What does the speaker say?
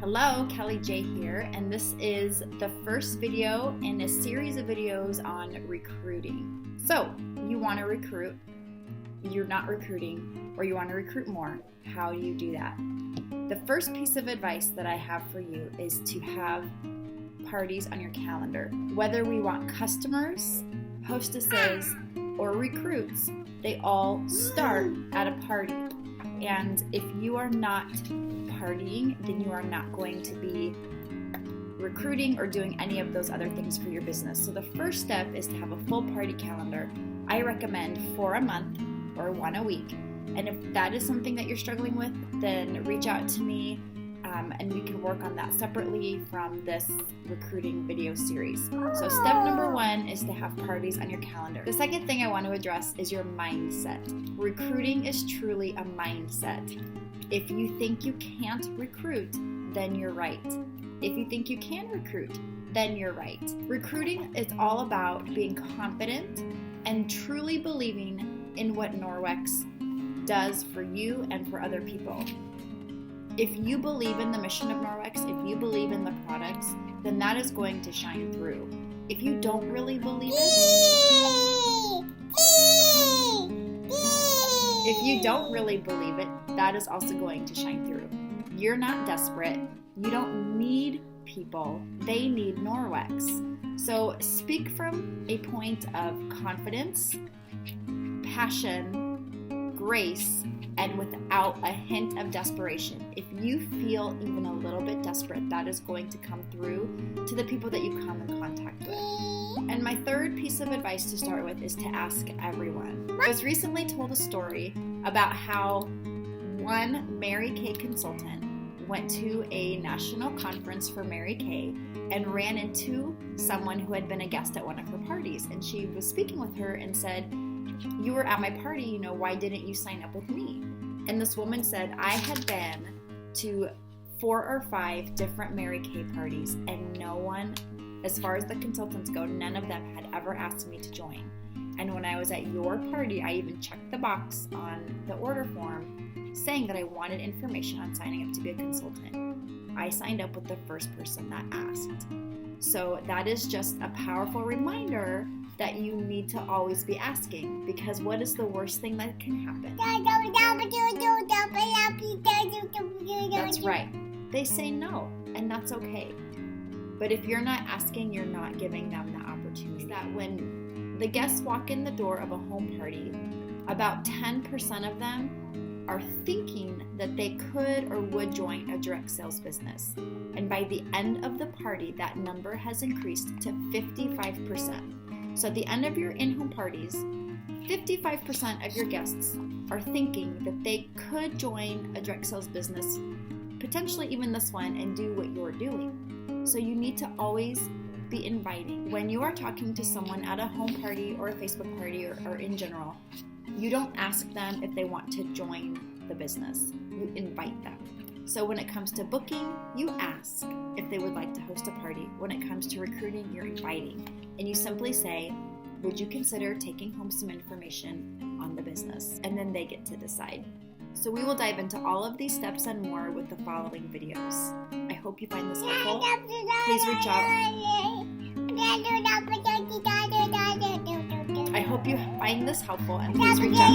Hello, Kelly J here, and this is the first video in a series of videos on recruiting. So, you want to recruit, you're not recruiting, or you want to recruit more. How do you do that? The first piece of advice that I have for you is to have parties on your calendar. Whether we want customers, hostesses, or recruits, they all start at a party. And if you are not partying, then you are not going to be recruiting or doing any of those other things for your business. So the first step is to have a full party calendar. I recommend 4 a month or 1 a week. And if that is something that you're struggling with, then reach out to me and we can work on that separately from this recruiting video series. So step number 1 is to have parties on your calendar. The second thing I want to address is your mindset. Recruiting is truly a mindset. If you think you can't recruit, then you're right. If you think you can recruit, then you're right. Recruiting is all about being confident and truly believing in what Norwex does for you and for other people. If you believe in the mission of Norwex, if you believe in the products, then that is going to shine through. If you don't really believe it, that is also going to shine through. You're not desperate. You don't need people. They need Norwex. So speak from a point of confidence, passion, grace, and without a hint of desperation. If you feel even a little bit desperate, that is going to come through to the people that you come in contact with. And my third piece of advice to start with is to ask everyone. I was recently told a story about how one Mary Kay consultant went to a national conference for Mary Kay and ran into someone who had been a guest at one of her parties. And she was speaking with her and said, "You were at my party, why didn't you sign up with me?" And this woman said, "I had been to 4 or 5 different Mary Kay parties, and no one, as far as the consultants go, none of them had ever asked me to join. And when I was at your party, I even checked the box on the order form saying that I wanted information on signing up to be a consultant. I signed up with the first person that asked." So that is just a powerful reminder that you need to always be asking, because what is the worst thing that can happen? That's right. They say no, and that's okay. But if you're not asking, you're not giving them the opportunity. That when the guests walk in the door of a home party, about 10% of them are thinking that they could or would join a direct sales business. And by the end of the party, that number has increased to 55%. So at the end of your in-home parties, 55% of your guests are thinking that they could join a direct sales business, potentially even this one, and do what you're doing. So you need to always be inviting. When you are talking to someone at a home party or a Facebook party or in general, you don't ask them if they want to join the business. You invite them. So when it comes to booking, you ask if they would like to host a party. When it comes to recruiting, you're inviting. And you simply say, "Would you consider taking home some information on the business?" And then they get to decide. So we will dive into all of these steps and more with the following videos. I hope you find this helpful. Please reach out. I hope you find this helpful, and please reach out.